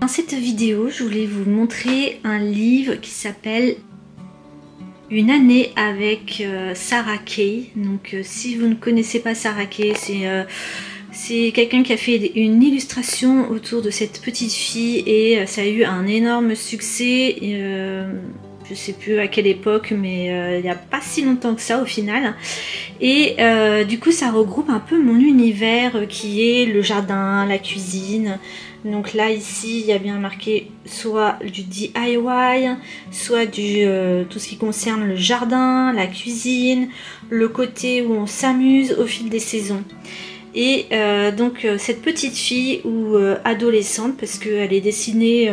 cette vidéo, je voulais vous montrer un livre qui s'appelle Une année avec Sarah Kay. Donc si vous ne connaissez pas Sarah Kay, c'est quelqu'un qui a fait une illustration autour de cette petite fille et ça a eu un énorme succès. Je sais plus à quelle époque, mais il n'y a pas si longtemps que ça au final. Et du coup ça regroupe un peu mon univers qui est le jardin, la cuisine. Donc là ici il y a bien marqué soit du DIY, soit du tout ce qui concerne le jardin, la cuisine, le côté où on s'amuse au fil des saisons. Et donc cette petite fille ou adolescente, parce qu'elle est dessinée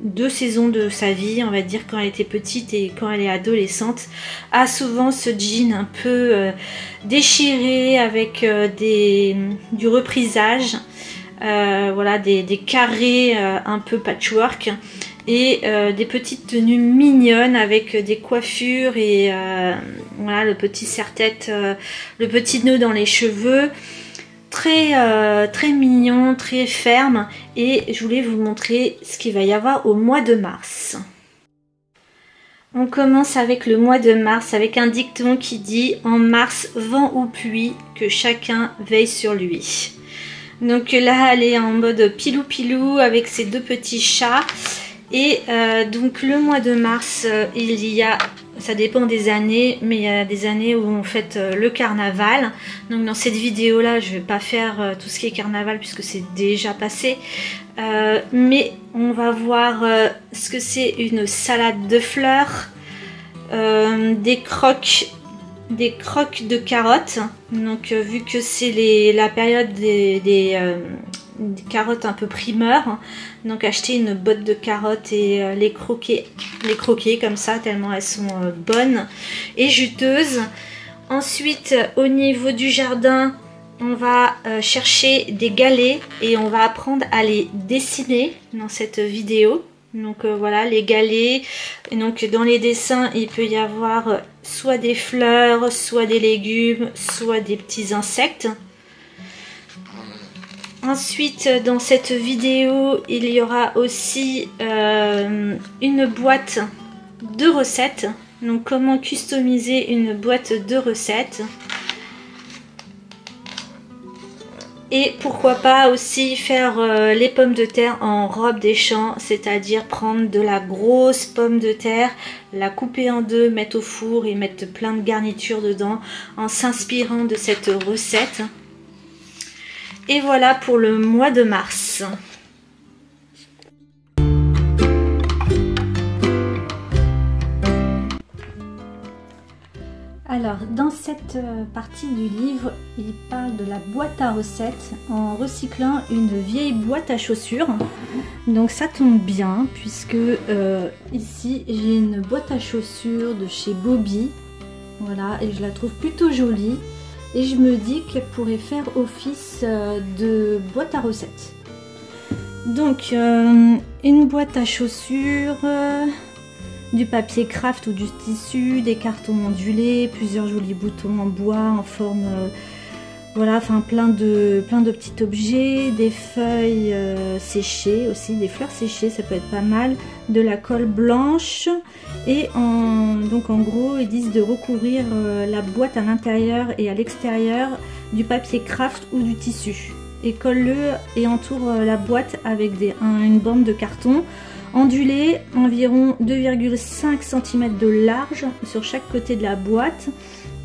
2 saisons de sa vie, on va dire quand elle était petite et quand elle est adolescente, a souvent ce jean un peu déchiré avec du reprisage, voilà, des carrés un peu patchwork et des petites tenues mignonnes avec des coiffures et voilà, le petit serre-tête, le petit nœud dans les cheveux. Très mignon, très ferme, et je voulais vous montrer ce qu'il va y avoir au mois de mars. On commence avec le mois de mars avec un dicton qui dit « En mars, vent ou pluie, que chacun veille sur lui ». Donc là elle est en mode pilou-pilou avec ses 2 petits chats. Et donc le mois de mars, il y a, ça dépend des années, mais il y a des années où on fête le carnaval. Donc dans cette vidéo là, je vais pas faire tout ce qui est carnaval puisque c'est déjà passé. Mais on va voir ce que c'est une salade de fleurs, des croques de carottes. Donc vu que c'est la période des carottes un peu primeurs, donc acheter une botte de carottes et les croquer comme ça tellement elles sont bonnes et juteuses. Ensuite au niveau du jardin, on va chercher des galets et on va apprendre à les dessiner dans cette vidéo. Donc voilà les galets, et donc dans les dessins il peut y avoir soit des fleurs, soit des légumes, soit des petits insectes. Ensuite dans cette vidéo il y aura aussi une boîte de recettes. Donc comment customiser une boîte de recettes. Et pourquoi pas aussi faire les pommes de terre en robe des champs, c'est-à-dire prendre de la grosse pomme de terre, la couper en 2, mettre au four et mettre plein de garnitures dedans en s'inspirant de cette recette. Et voilà pour le mois de mars. Alors, dans cette partie du livre, il parle de la boîte à recettes en recyclant une vieille boîte à chaussures. Donc ça tombe bien puisque ici j'ai une boîte à chaussures de chez Bobby. Voilà, et je la trouve plutôt jolie. Et je me dis qu'elle pourrait faire office de boîte à recettes. Donc une boîte à chaussures, du papier craft ou du tissu, des cartons ondulés, plusieurs jolis boutons en bois en forme, voilà, enfin plein de petits objets, des feuilles séchées aussi, des fleurs séchées, ça peut être pas mal, de la colle blanche. Et donc en gros ils disent de recouvrir la boîte à l'intérieur et à l'extérieur du papier craft ou du tissu. Et colle-le et entoure la boîte avec une bande de carton ondulé, environ 2,5 cm de large sur chaque côté de la boîte.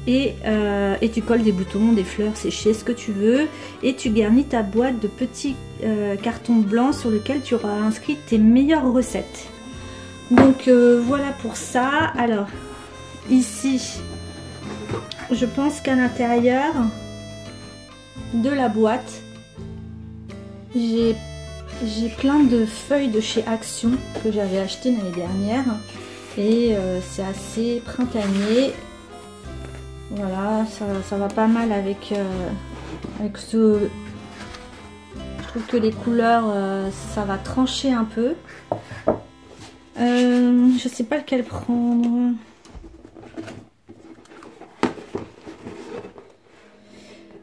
Et tu colles des boutons, des fleurs séchées, ce que tu veux. Et tu garnis ta boîte de petits cartons blancs sur lesquels tu auras inscrit tes meilleures recettes. Donc voilà pour ça. Alors ici je pense qu'à l'intérieur de la boîte j'ai plein de feuilles de chez Action que j'avais acheté l'année dernière et c'est assez printanier. Voilà, ça va pas mal avec ce... Je trouve que les couleurs ça va trancher un peu. Je sais pas lequel prendre.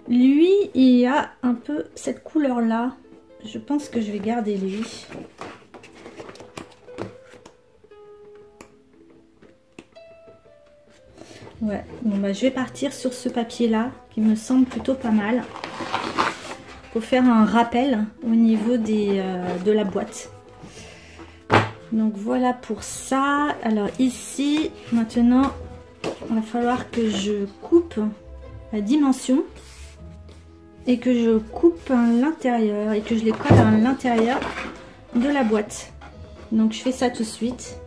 Lui, il a un peu cette couleur là. Je pense que je vais garder lui. Ouais, bon bah je vais partir sur ce papier là qui me semble plutôt pas mal pour faire un rappel au niveau de la boîte. Donc voilà pour ça. Alors ici maintenant il va falloir que je coupe la dimension et que je coupe à l'intérieur et que je les colle à l'intérieur de la boîte. Donc je fais ça tout de suite.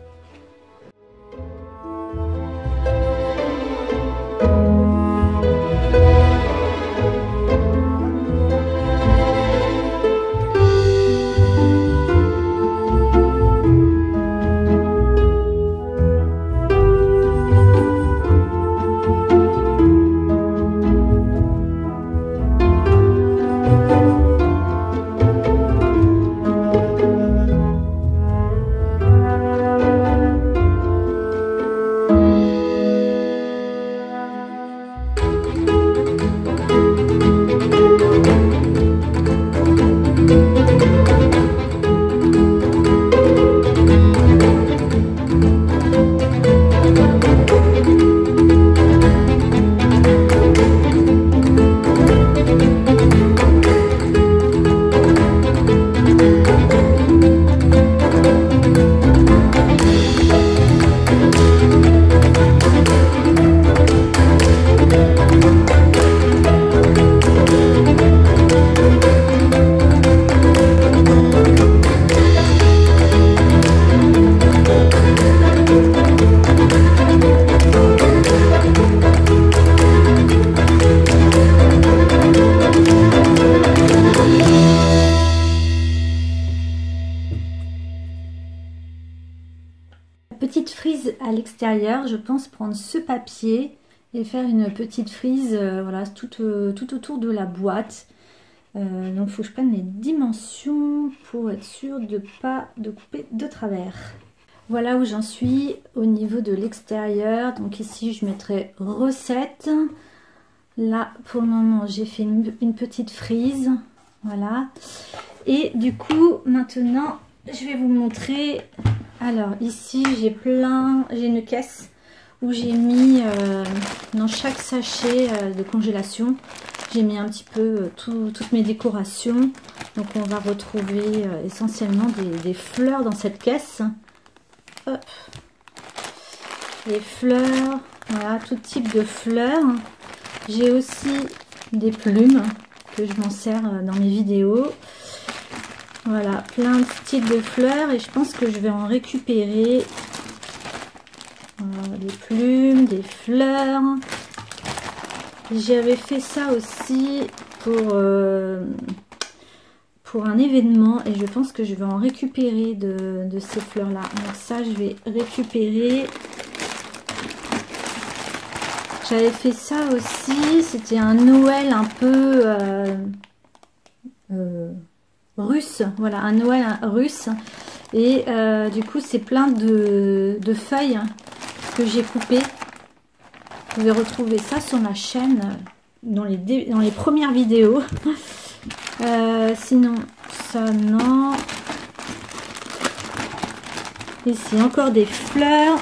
Petite frise à l'extérieur, je pense prendre ce papier et faire une petite frise voilà, tout autour de la boîte. Donc il faut que je prenne les dimensions pour être sûr de pas de couper de travers. Voilà où j'en suis au niveau de l'extérieur. Donc ici je mettrai recette. Là pour le moment j'ai fait une petite frise. Voilà. Et du coup maintenant je vais vous montrer. Alors ici j'ai une caisse où j'ai mis dans chaque sachet de congélation, j'ai mis un petit peu toutes mes décorations. Donc on va retrouver essentiellement des fleurs dans cette caisse. Hop. Les fleurs, voilà, tout type de fleurs. J'ai aussi des plumes que je m'en sers dans mes vidéos. Voilà, plein de styles de fleurs et je pense que je vais en récupérer des plumes, des fleurs. J'avais fait ça aussi pour un événement et je pense que je vais en récupérer de ces fleurs là. Donc ça je vais récupérer. J'avais fait ça aussi, c'était un Noël un peu russe, voilà, un Noël russe et du coup c'est plein de feuilles que j'ai coupées. Vous pouvez retrouver ça sur ma chaîne dans les premières vidéos. Sinon ça non. Ici encore des fleurs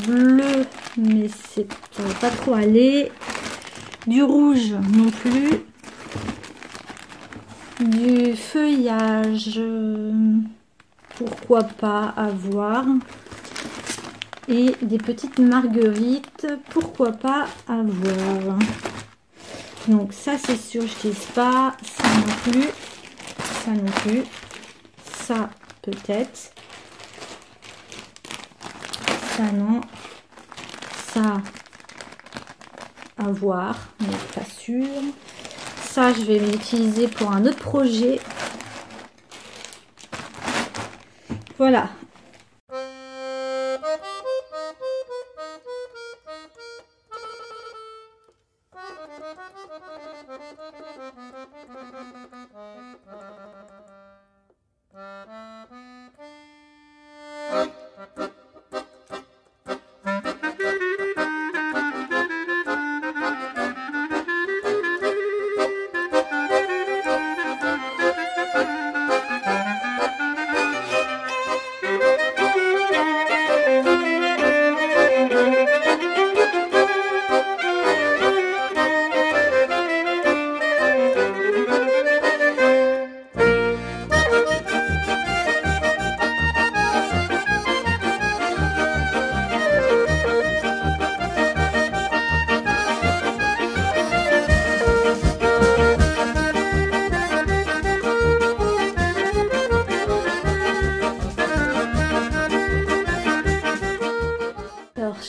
bleues mais c'est pas trop aller, du rouge non plus. Du feuillage, pourquoi pas avoir, et des petites marguerites, pourquoi pas avoir. Donc ça c'est sûr je n'utilise pas, ça non plus, ça non plus, ça peut-être, ça non, ça à voir mais pas sûr. Ça, je vais l'utiliser pour un autre projet. Voilà.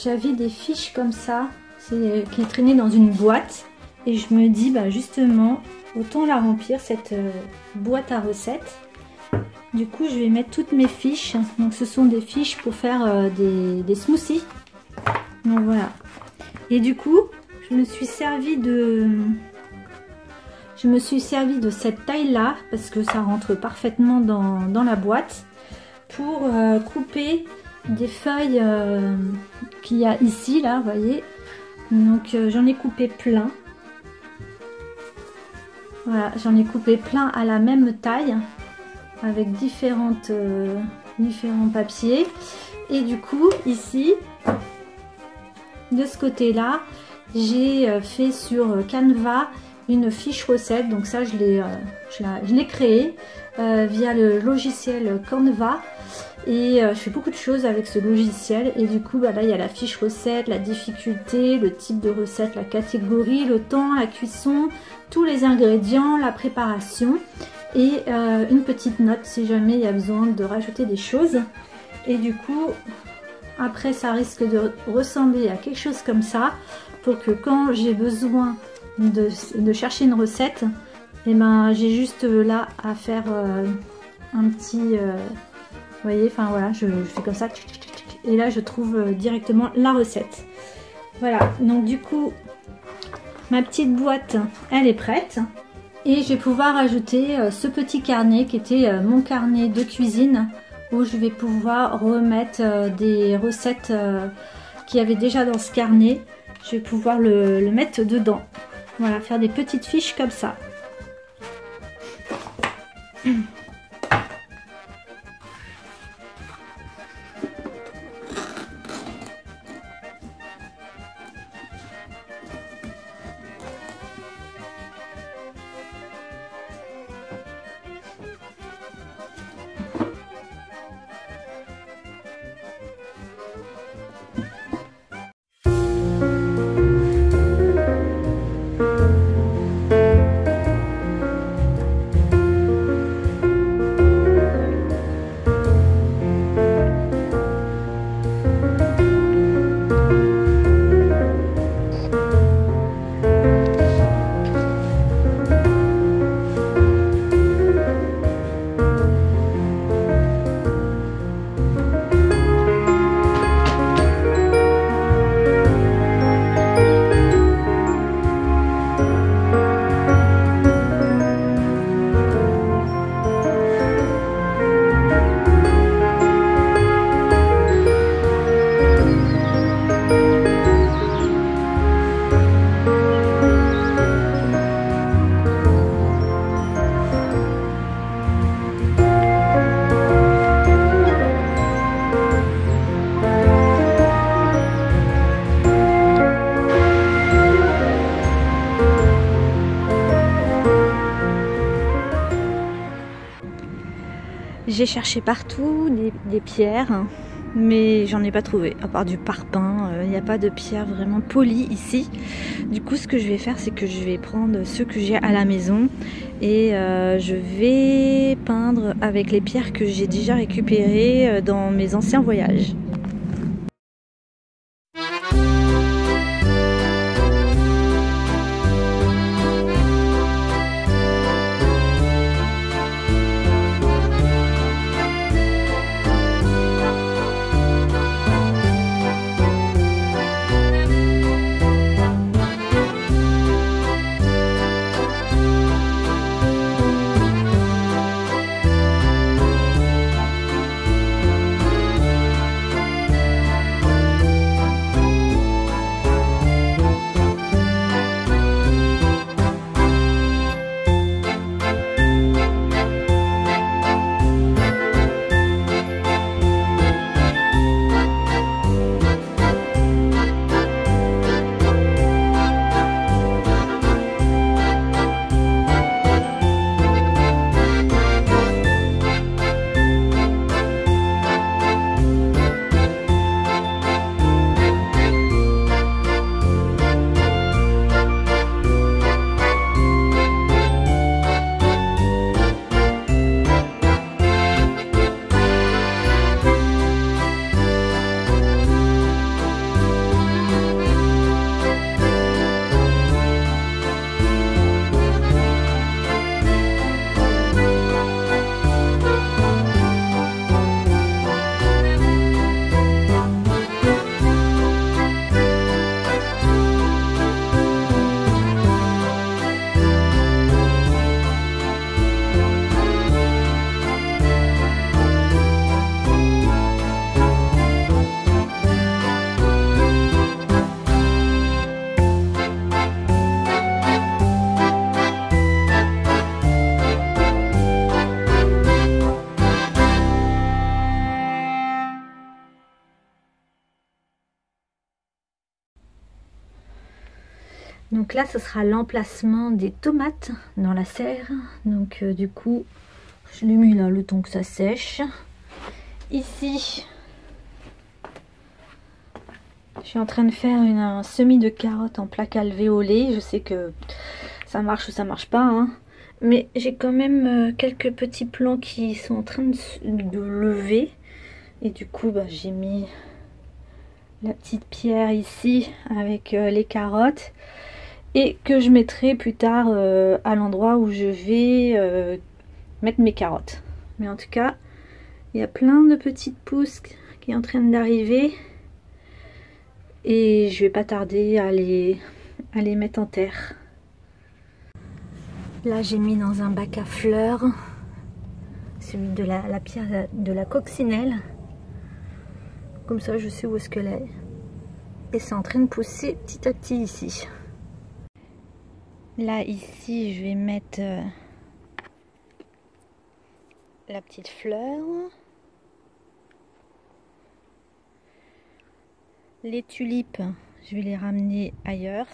j'avais des fiches comme ça, qui traînaient dans une boîte. Et je me dis, bah justement, autant la remplir, cette boîte à recettes. Du coup, je vais mettre toutes mes fiches. Donc, ce sont des fiches pour faire des smoothies. Donc, voilà. Et du coup, je me suis servi de cette taille-là, parce que ça rentre parfaitement dans la boîte, pour couper des feuilles qu'il y a ici, là, vous voyez. Donc, j'en ai coupé plein. Voilà, j'en ai coupé plein à la même taille avec différents papiers. Et du coup, ici, de ce côté-là, j'ai fait sur Canva une fiche recette. Donc ça, je l'ai créé via le logiciel Canva. Et je fais beaucoup de choses avec ce logiciel. Et du coup, bah là, il y a la fiche recette, la difficulté, le type de recette, la catégorie, le temps, la cuisson, tous les ingrédients, la préparation et une petite note si jamais il y a besoin de rajouter des choses. Et du coup, après, ça risque de ressembler à quelque chose comme ça, pour que quand j'ai besoin de chercher une recette, et ben j'ai juste là à faire un petit... vous voyez, enfin voilà, je fais comme ça, et là je trouve directement la recette. Voilà, donc du coup, ma petite boîte, elle est prête. Et je vais pouvoir ajouter ce petit carnet qui était mon carnet de cuisine, où je vais pouvoir remettre des recettes qu'il y avait déjà dans ce carnet. Je vais pouvoir le mettre dedans. Voilà, faire des petites fiches comme ça. J'ai cherché partout des pierres, mais j'en ai pas trouvé, à part du parpaing. Il n'y a pas de pierre vraiment polie ici. Du coup, ce que je vais faire, c'est que je vais prendre ceux que j'ai à la maison et je vais peindre avec les pierres que j'ai déjà récupérées dans mes anciens voyages. Donc là, ce sera l'emplacement des tomates dans la serre. Donc du coup, je l'ai mis là le temps que ça sèche. Ici, je suis en train de faire un semis de carottes en plaque alvéolée. Je sais que ça marche ou ça marche pas, hein. Mais j'ai quand même quelques petits plants qui sont en train de lever. Et du coup, bah, j'ai mis la petite pierre ici avec les carottes. Et que je mettrai plus tard à l'endroit où je vais mettre mes carottes. Mais en tout cas, il y a plein de petites pousses qui sont en train d'arriver. Et je vais pas tarder à les mettre en terre. Là, j'ai mis dans un bac à fleurs celui de la pierre de la coccinelle. Comme ça, je sais où est-ce qu'elle est. Et c'est en train de pousser petit à petit ici. Là, ici, je vais mettre la petite fleur. Les tulipes, je vais les ramener ailleurs.